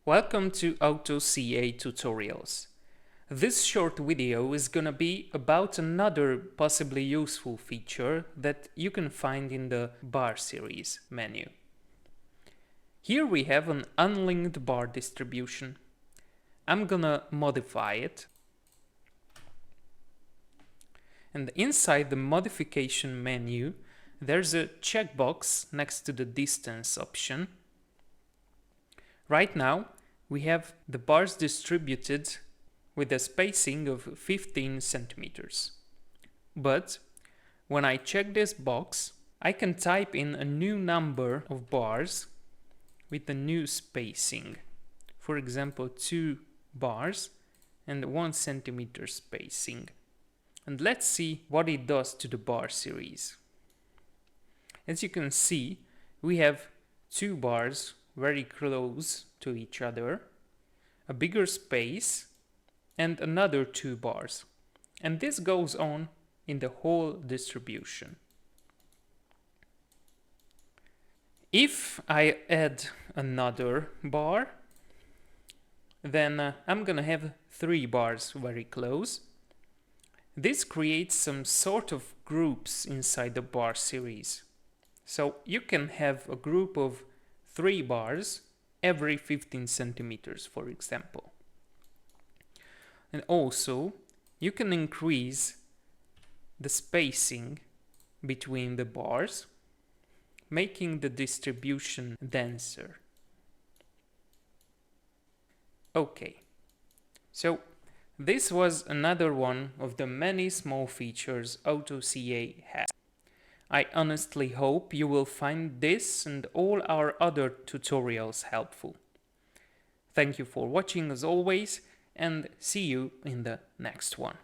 Welcome to AutoCAD tutorials. This short video is gonna be about another possibly useful feature that you can find in the bar series menu. Here we have an unlinked bar distribution. I'm gonna modify it. And inside the modification menu, there's a checkbox next to the distance option. Right now, we have the bars distributed with a spacing of 15 centimeters. But when I check this box, I can type in a new number of bars with a new spacing. For example, 2 bars and 1 centimeter spacing. And let's see what it does to the bar series. As you can see, we have 2 bars very close to each other, a bigger space, and another 2 bars. And this goes on in the whole distribution. If I add another bar, then I'm gonna have 3 bars very close. This creates some sort of groups inside the bar series. So you can have a group of 3 bars every 15 centimeters, for example. And also, you can increase the spacing between the bars, making the distribution denser. Okay, so this was another one of the many small features AutoCAD has. I honestly hope you will find this and all our other tutorials helpful. Thank you for watching as always, and see you in the next one.